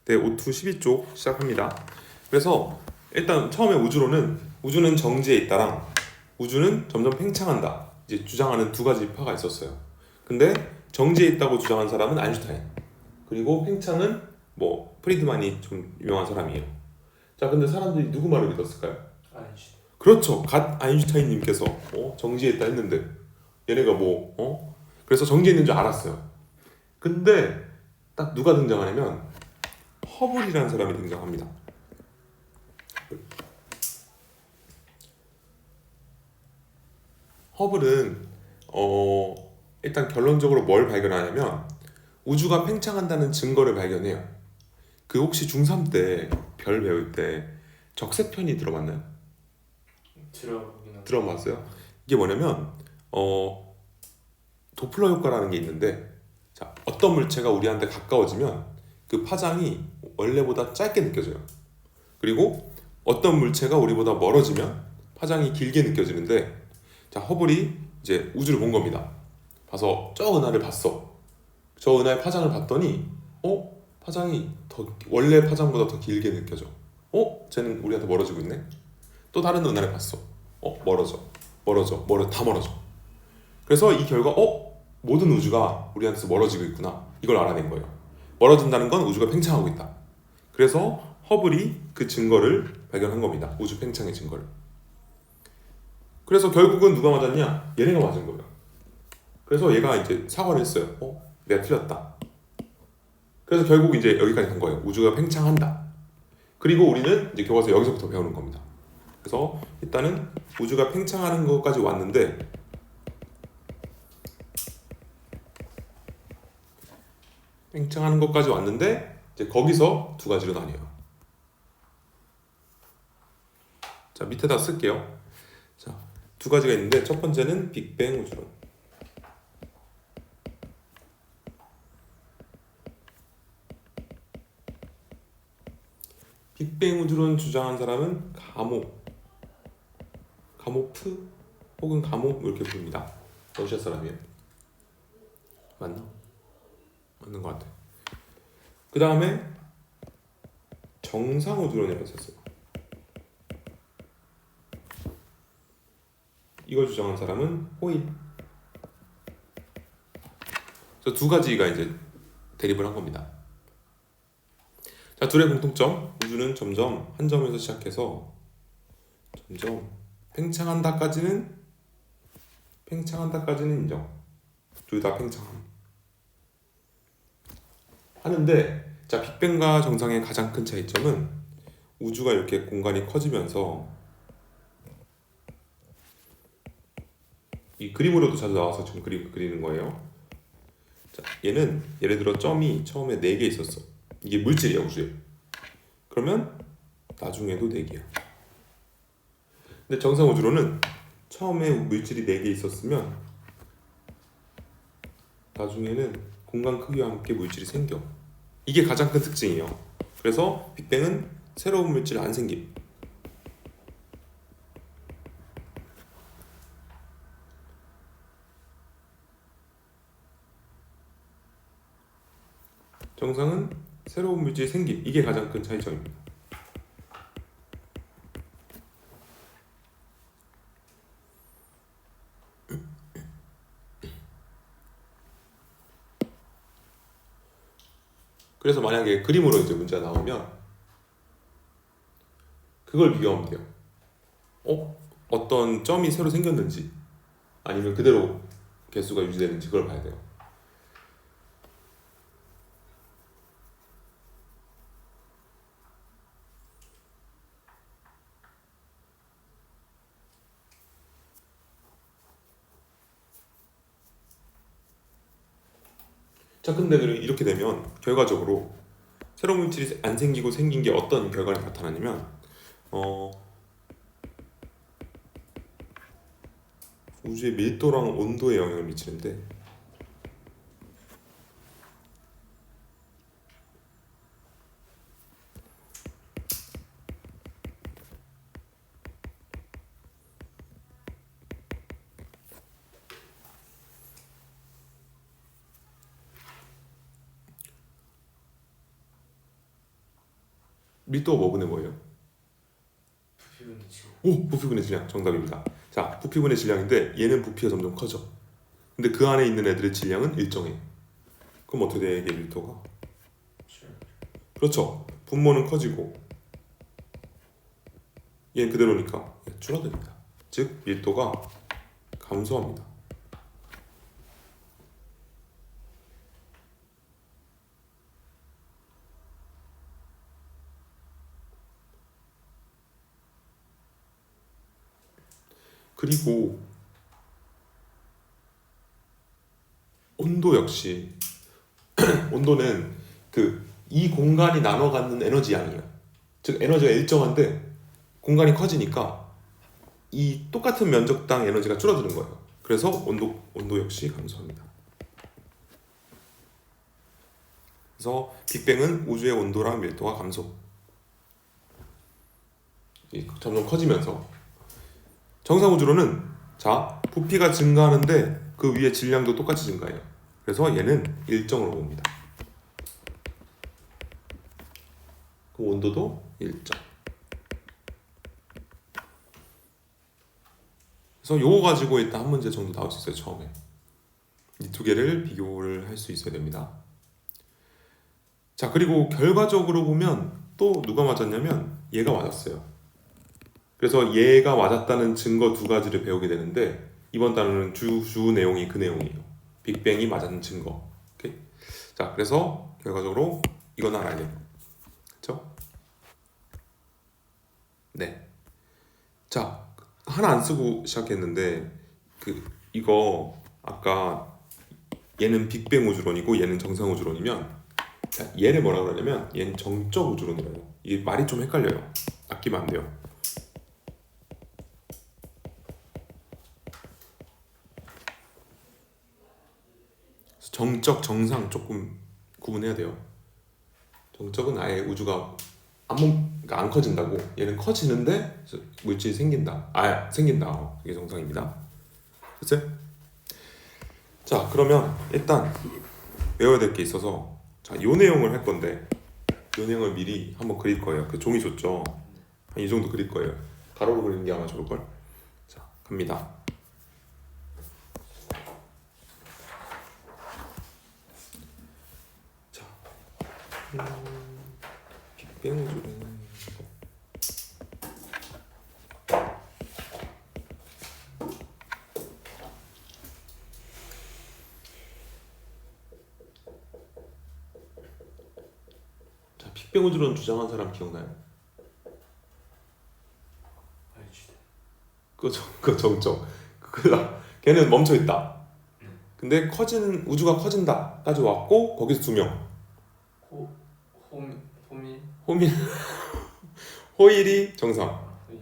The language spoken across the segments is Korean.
네, O2 12쪽 시작합니다. 그래서 일단 처음에 우주는 정지해 있다랑 우주는 점점 팽창한다. 이제 주장하는 두 가지 파가 있었어요. 근데 정지해 있다고 주장한 사람은 아인슈타인. 그리고 팽창은 뭐 프리드만이 좀 유명한 사람이에요. 자, 근데 사람들이 누구 말을 믿었을까요? 아인슈타인. 그렇죠. 갓 아인슈타인님께서 정지해 있다 했는데 얘네가 그래서 정지해 있는 줄 알았어요. 근데 딱 누가 등장하냐면 허블이라는 사람이 등장합니다. 허블은 일단 결론적으로 뭘 발견하냐면 우주가 팽창한다는 증거를 발견해요. 그 혹시 중3 때 별 배울 때 적세편이 들어봤나요? 들어보긴 하죠. 들어봤어요? 이게 뭐냐면 도플러 효과라는 게 있는데, 자, 어떤 물체가 우리한테 가까워지면 그 파장이 원래보다 짧게 느껴져요. 그리고 어떤 물체가 우리보다 멀어지면 파장이 길게 느껴지는데, 자, 허블이 이제 우주를 본 겁니다. 봐서 저 은하를 봤어. 저 은하의 파장을 봤더니 파장이 더 원래 파장보다 더 길게 느껴져. 쟤는 우리한테 멀어지고 있네. 또 다른 은하를 봤어. 다 멀어져. 그래서 이 결과 모든 우주가 우리한테서 멀어지고 있구나. 이걸 알아낸 거예요. 멀어진다는 건 우주가 팽창하고 있다. 그래서 허블이 그 증거를 발견한 겁니다. 우주 팽창의 증거를. 그래서 결국은 누가 맞았냐? 얘네가 맞은 거예요. 그래서 얘가 이제 사과를 했어요. 내가 틀렸다. 그래서 결국 이제 여기까지 간 거예요. 우주가 팽창한다. 그리고 우리는 이제 교과서 여기서부터 배우는 겁니다. 그래서 일단은 우주가 팽창하는 것까지 왔는데, 이제 거기서 두 가지로 나뉘어요. 자, 밑에다 쓸게요. 자, 두 가지가 있는데 첫 번째는 빅뱅 우주론. 빅뱅 우주론 주장한 사람은 가모프 혹은 가모 이렇게 부릅니다. 러시아 사람이에요. 맞나? 맞는 것 같아. 그 다음에 정상 우주론이라고 있었어요. 이걸 주장한 사람은 호일. 그래서 두 가지가 이제 대립을 한 겁니다. 자, 둘의 공통점. 우주는 점점 한 점에서 시작해서 점점 팽창한다까지는 인정. 둘 다 팽창함. 하는데, 자, 빅뱅과 정상의 가장 큰 차이점은 우주가 이렇게 공간이 커지면서, 이 그림으로도 자주 나와서 지금 그리는 거예요. 자, 얘는 예를 들어 점이 처음에 4개 있었어. 이게 물질이야, 우주에. 그러면 나중에도 4개야. 근데 정상 우주로는 처음에 물질이 4개 있었으면 나중에는 공간 크기와 함께 물질이 생겨. 이게 가장 큰 특징이에요. 그래서 빅뱅은 새로운 물질 안 생김. 정상은 새로운 물질이 생김. 이게 가장 큰 차이점입니다. 그래서 만약에 그림으로 이제 문제가 나오면 그걸 비교하면 돼요. 어떤 점이 새로 생겼는지 아니면 그대로 개수가 유지되는지 그걸 봐야 돼요. 자, 근데 이렇게 되면 결과적으로 새로운 물질이 안 생기고 생긴 게 어떤 결과를 나타나냐면 우주의 밀도랑 온도에 영향을 미치는데, 밀도가 뭐분의 뭐예요? 부피분의 지구. 오, 부피분의 질량 정답입니다. 자, 부피분의 질량인데 얘는 부피가 점점 커져. 근데 그 안에 있는 애들의 질량은 일정해. 그럼 어떻게 돼? 이게 밀도가? 그렇죠. 분모는 커지고 얘는 그대로니까 줄어듭니다. 즉 밀도가 감소합니다. 그리고 온도 역시 온도는 이 공간이 나눠 갖는 에너지 양이에요. 즉 에너지가 일정한데 공간이 커지니까 이 똑같은 면적당 에너지가 줄어드는 거예요. 그래서 온도 역시 감소합니다. 그래서 빅뱅은 우주의 온도랑 밀도가 감소. 점점 커지면서 정상 우주로는 자 부피가 증가하는데 그 위에 질량도 똑같이 증가해요. 그래서 얘는 일정으로 봅니다. 그 온도도 일정. 그래서 요거 가지고 일단 한 문제 정도 나올 수 있어요. 처음에 이 두 개를 비교를 할 수 있어야 됩니다. 자 그리고 결과적으로 보면 또 누가 맞았냐면 얘가 맞았어요. 그래서 얘가 맞았다는 증거 두 가지를 배우게 되는데 이번 단어는 주 내용이 그 내용이에요. 빅뱅이 맞았는 증거. 오케이? 자 그래서 결과적으로 이건 알아야 돼요. 그렇죠? 네. 자 하나 안 쓰고 시작했는데 이거 아까 얘는 빅뱅 우주론이고 얘는 정상 우주론이면 자, 얘를 뭐라 그러냐면 얘는 정적 우주론이래요. 이게 말이 좀 헷갈려요. 아끼면 안 돼요. 정적, 정상 조금 구분해야 돼요. 정적은 아예 우주가 그러니까 안 커진다고. 얘는 커지는데 물질이 생긴다. 생긴다. 이게 정상입니다. 됐어요? 자, 그러면 일단 외워야 될 게 있어서 자, 요 내용을 할 건데 요 내용을 미리 한번 그릴 거예요. 그 종이 줬죠? 한 이 정도 그릴 거예요. 가로로 그리는 게 아마 좋을 걸. 자, 갑니다. 자, 빅뱅 우주는 빅뱅 우주론 주장한 사람 기억나요? 알지. 그 정적. 걔는 멈춰 있다. 근데 우주가 커진다까지 왔고 거기서 두 명. 호민. 호일이 정상. 호일.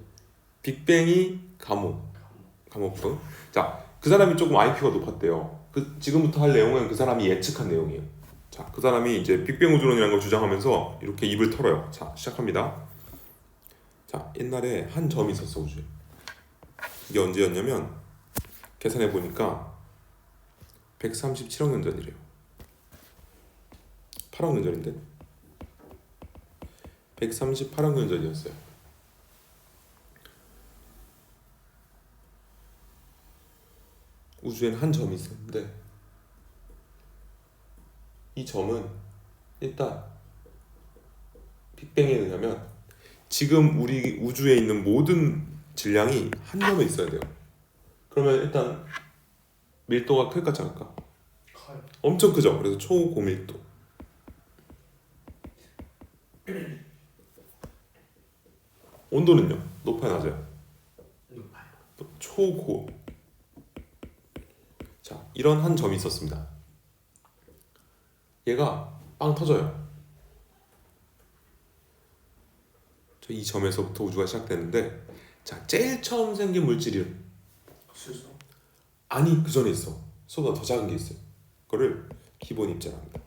빅뱅이 감오프. 자, 그 사람이 조금 IQ가 높았대요. 지금부터 할 내용은 그 사람이 예측한 내용이에요. 자, 그 사람이 이제 빅뱅 우주론이라는 걸 주장하면서 이렇게 입을 털어요. 자, 시작합니다. 자, 옛날에 한 점이 있었어 우주에. 이게 언제였냐면 계산해 보니까 137억 년 전이래요. 8억 년 전인데 138억 년 전이었어요. 우주에는 한 점이 있었는데 이 점은 일단 빅뱅에 의하면 지금 우리 우주에 있는 모든 질량이 한 점에 있어야 돼요. 그러면 일단 밀도가 클까 작을까? 커요. 엄청 크죠. 그래서 초고밀도. 온도는요? 높아요, 낮아요? 높아요. 초고. 자, 이런 한 점이 있었습니다. 얘가 빵 터져요. 이 점에서부터 우주가 시작되는데, 자, 제일 처음 생긴 물질이 수소. 아니 그 전에 있어. 수보다 더 작은 게 있어요. 그거를 기본 입자랍니다.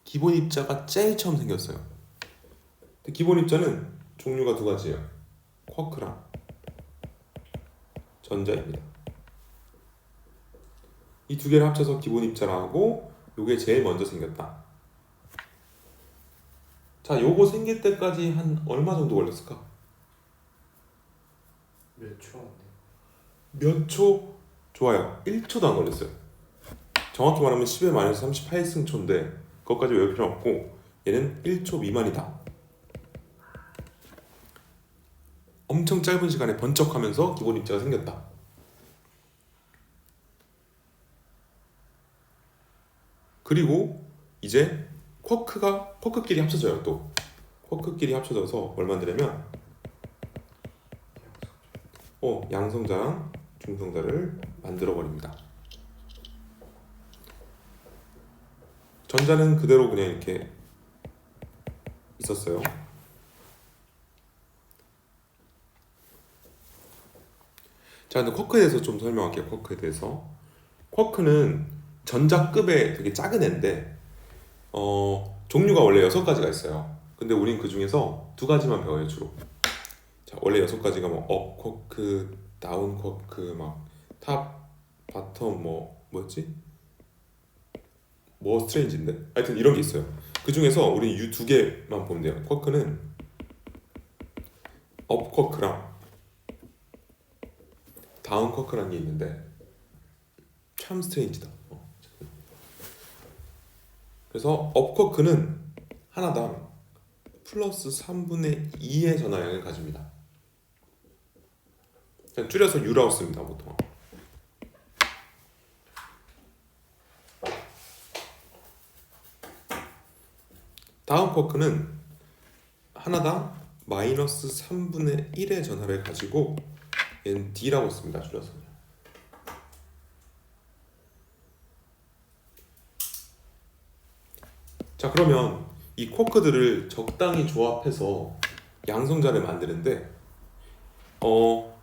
기본 입자가 제일 처음 생겼어요. 근데 기본 입자는 종류가 두 가지예요. 쿼크랑 전자입니다. 이 두 개를 합쳐서 기본 입자라고 요게 제일 먼저 생겼다. 자, 요거 생길 때까지 한 얼마 정도 걸렸을까? 몇 초 안 돼? 몇 초? 좋아요. 1초도 안 걸렸어요. 정확히 말하면 10의 마이너스 38승초인데 그것까지 외울 필요 없고 얘는 1초 미만이다. 엄청 짧은 시간에 번쩍하면서 기본 입자가 생겼다. 그리고 이제 쿼크끼리 합쳐져요. 또 쿼크끼리 합쳐져서 뭘 만드냐면 양성자랑 중성자를 만들어 버립니다. 전자는 그대로 그냥 이렇게 있었어요. 자, 근데 쿼크에 대해서 좀 설명할게요. 쿼크에 대해서. 쿼크는 전자급의 되게 작은 애인데 종류가 원래 6가지가 있어요. 근데 우린 그 중에서 2가지만 배워요, 주로. 자, 원래 6가지가 뭐 업 쿼크, 다운 쿼크, 막 탑, 바텀, 뭐였지? 뭐 스트레인지인데? 하여튼 이런 게 있어요. 그 중에서 우리 이 2개만 보면 돼요. 쿼크는 업 쿼크랑 다운 쿼크라는 게 있는데 참 스트레인지다. 그래서 업 쿼크는 하나당 플러스 3분의 2의 전하량을 가집니다. 그냥 줄여서 U라고 씁니다, 보통. 다운 쿼크는 하나당 마이너스 3분의 1의 전하를 가지고 얘는 D라고 씁니다, 줄여서. 자, 그러면 이 쿼크들을 적당히 조합해서 양성자를 만드는데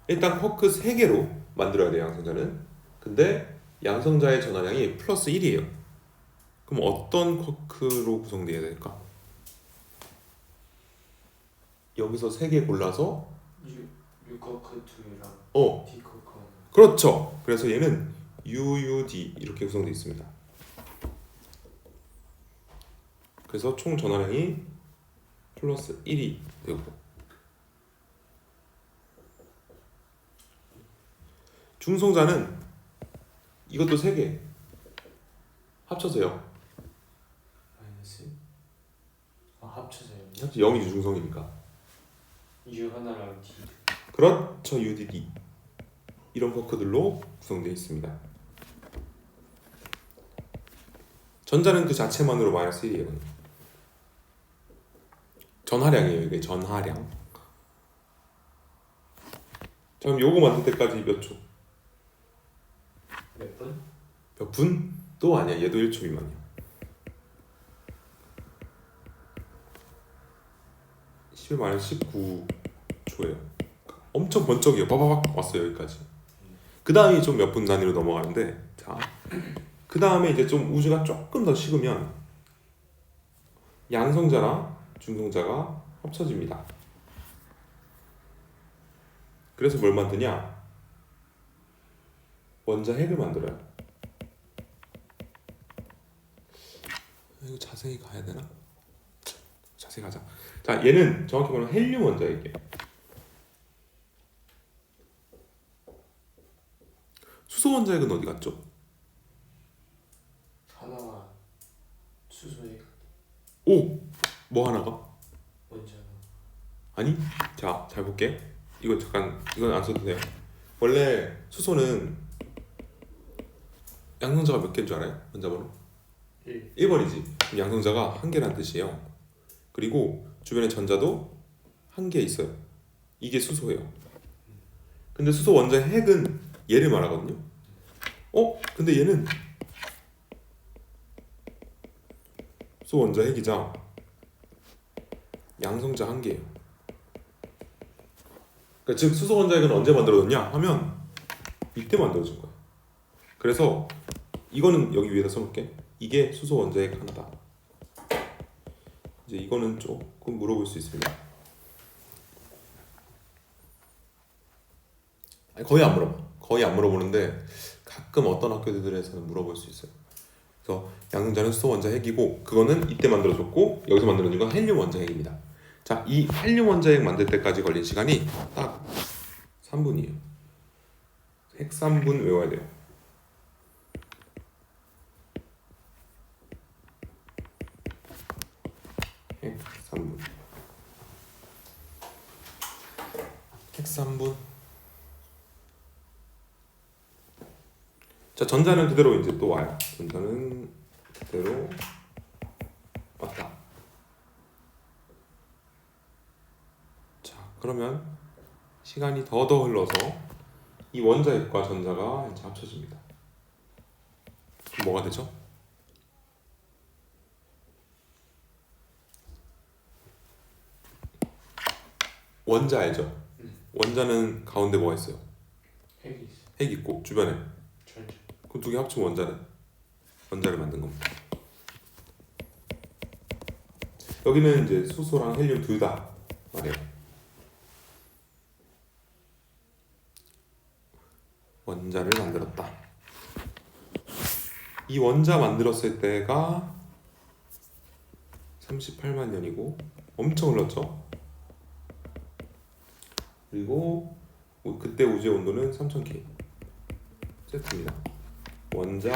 일단 쿼크 3개로 만들어야 돼요, 양성자는. 근데 양성자의 전하량이 플러스 1이에요. 그럼 어떤 쿼크로 구성되어야 될까? 여기서 3개 골라서 유커크 2랑 디커크 그렇죠. 그래서 얘는 UUD 이렇게 구성되어 있습니다. 그래서 총 전하량이 플러스 1이 되고, 중성자는 이것도 3개 합쳐서요. 마이너스 합쳐져요. 0이 중성이니까. U 하나랑 D 그렇죠. UDD 이런 쿼크들로 구성되어 있습니다. 전자는 그 자체만으로 마이너스 1이에요. 전하량이에요. 이게 전하량. 자, 그럼 요거 만들 때까지 몇 초? 몇 분? 몇 분? 또 아니야. 얘도 1초 미만이야. 10의 마이너스 19초예요. 엄청 번쩍이에요. 빠바박 왔어요, 여기까지. 그 다음이 좀 몇 분 단위로 넘어가는데, 자, 그 다음에 이제 좀 우주가 조금 더 식으면 양성자랑 중성자가 합쳐집니다. 그래서 뭘 만드냐? 원자 핵을 만들어요. 이거 자세히 가야 되나? 자세히 가자. 자, 얘는 정확히 말하면 헬륨 원자 핵이에요. 수소 원자 핵은 어디 갔죠? 하나가 수소액 오! 뭐 하나가? 원자가 아니? 자, 잘 볼게. 이거 잠깐, 이건 안 써도 돼요. 원래 수소는 양성자가 몇 개인 줄 알아요? 원자번호? 1번이지. 그럼 양성자가 1개란 뜻이에요. 그리고 주변에 전자도 1개 있어요. 이게 수소예요. 근데 수소 원자 핵은 얘를 말하거든요. 근데 얘는 수소 원자 핵이자 양성자 1개예요. 그러니까 즉 수소 원자 핵은 언제 만들어졌냐 하면 이때 만들어진 거야. 그래서 이거는 여기 위에다 써놓을게. 이게 수소 원자 핵 하나다. 이제 이거는 조금 물어볼 수 있습니다. 아니, 거의 안 물어보는데 가끔 어떤 학교들에서는 물어볼 수 있어요. 그래서 양성자는 수소 원자 핵이고 그거는 이때 만들어졌고 여기서 만들어진 건 헬륨 원자 핵입니다. 자, 이 헬륨 원자 핵 만들 때까지 걸린 시간이 딱 3분이에요. 핵 3분 외워야 돼요. 핵 3분. 핵 3분. 자, 전자는 그대로 이제 또 와요. 전자는 그대로 왔다. 자, 그러면 시간이 더더 흘러서 이 원자핵과 전자가 이제 합쳐집니다. 그럼 뭐가 되죠? 원자 알죠? 원자는 가운데 뭐가 있어요? 핵이 있어. 핵 있고 주변에. 전자. 그럼 두 개 합치면 원자를 만든 겁니다. 여기는 이제 수소랑 헬륨 둘 다 말해요. 원자를 만들었다. 이 원자 만들었을 때가 38만 년이고 엄청 흘렀죠. 그리고 그때 우주의 온도는 3000K 세트입니다. 원자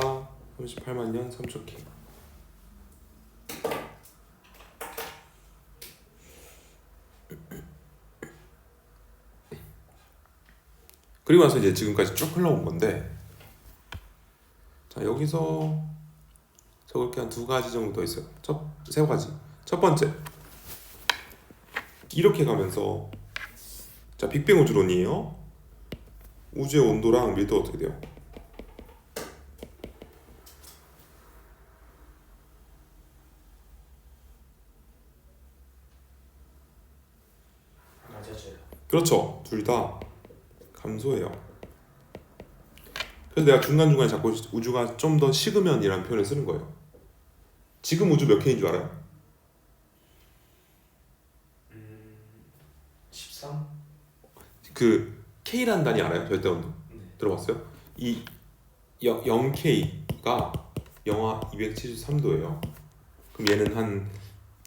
38만 년 3000K. 그리고 나서 이제 지금까지 쭉 흘러온 건데, 자, 여기서 적을 게 한 2가지 정도 더 있어요. 세 가지. 첫 번째, 이렇게 가면서, 자, 빅뱅 우주론이에요. 우주의 온도랑 밀도가 어떻게 돼요? 낮아져요. 그렇죠. 둘 다 감소해요. 그래서 내가 중간중간에 자꾸 우주가 좀 더 식으면이라는 표현을 쓰는 거예요. 지금 우주 몇 K인 줄 알아요? 13? 그 K라는 단위 알아요? 절대온도. 네. 들어봤어요? 이 0K가 영하 273도예요. 그럼 얘는 한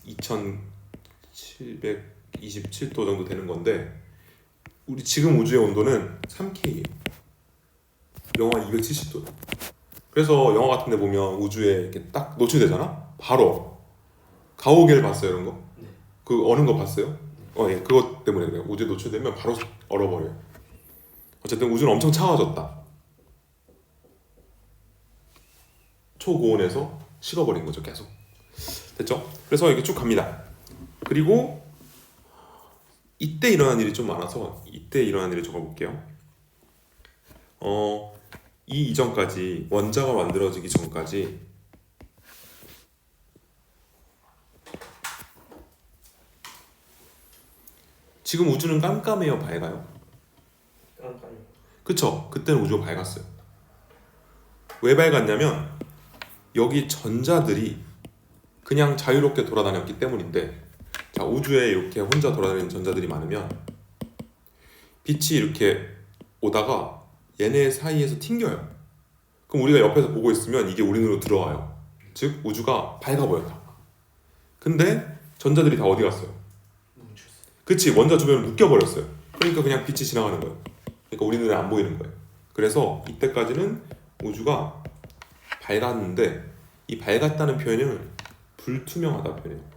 2727도 정도 되는 건데, 우리 지금 우주의 온도는 3K예요. 영하 270도. 그래서 영화 같은 데 보면 우주에 이렇게 딱 노출되잖아? 바로 가오갤 봤어요, 이런 거? 네. 그 어는 거 봤어요? 예, 그것 때문에 그래요. 우주에 노출되면 바로 얼어버려요. 어쨌든 우주는 엄청 차가워졌다. 초고온에서 식어버린 거죠, 계속. 됐죠? 그래서 이렇게 쭉 갑니다. 그리고 이때 일어난 일이 좀 많아서 이때 일어난 일을 적어볼게요. 이 이전까지 원자가 만들어지기 전까지 지금 우주는 깜깜해요, 밝아요? 깜깜이. 그쵸? 그때는 우주가 밝았어요. 왜 밝았냐면 여기 전자들이 그냥 자유롭게 돌아다녔기 때문인데, 자, 우주에 이렇게 혼자 돌아다니는 전자들이 많으면 빛이 이렇게 오다가 얘네 사이에서 튕겨요. 그럼 우리가 옆에서 보고 있으면 이게 우리 눈으로 들어와요. 즉 우주가 밝아 보였다. 근데 전자들이 다 어디 갔어요? 멈췄어. 그치, 원자 주변을 묶여버렸어요. 그러니까 그냥 빛이 지나가는 거예요. 그러니까 우리 눈에 안 보이는 거예요. 그래서 이때까지는 우주가 밝았는데, 이 밝았다는 표현을 불투명하다 표현해요.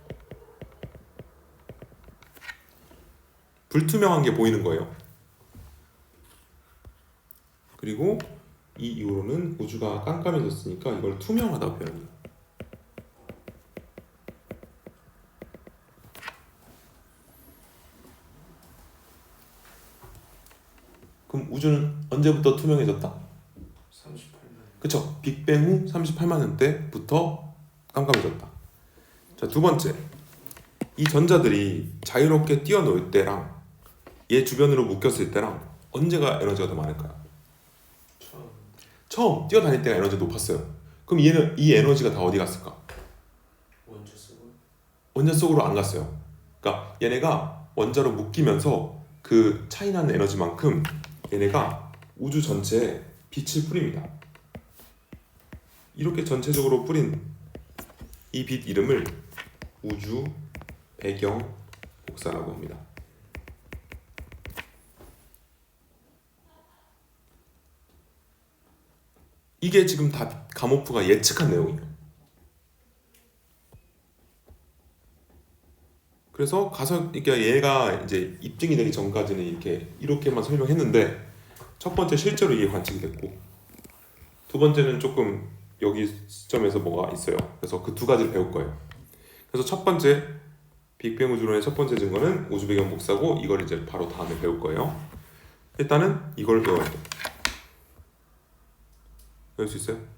불투명한 게 보이는 거예요. 그리고 이 이후로는 우주가 깜깜해졌으니까 이걸 투명하다 표현해요. 그럼 우주는 언제부터 투명해졌다? 38만. 그쵸? 빅뱅 후 38만 년 때부터 깜깜해졌다. 자, 두 번째, 이 전자들이 자유롭게 뛰어놀 때랑 얘 주변으로 묶였을 때랑 언제가 에너지가 더 많을까요? 처음 뛰어다닐 때가 에너지가 높았어요. 그럼 얘는 이 에너지가 다 어디 갔을까? 원자 쓰고. 원자 속으로 안 갔어요. 그러니까 얘네가 원자로 묶이면서 그 차이나는 에너지만큼 얘네가 우주 전체에 빛을 뿌립니다. 이렇게 전체적으로 뿌린 이 빛 이름을 우주 배경 복사라고 합니다. 이게 지금 다 가모프가 예측한 내용이에요. 그래서 가서 그러니까 얘가 이제 입증이 되기 전까지는 이렇게만 설명했는데 첫 번째 실제로 이게 관측이 됐고 두 번째는 조금 여기 시점에서 뭐가 있어요. 그래서 그 두 가지를 배울 거예요. 그래서 첫 번째 빅뱅 우주론의 첫 번째 증거는 우주 배경 복사고 이걸 이제 바로 다음에 배울 거예요. 일단은 이걸 배워야 돼요. 배울 수 있어요?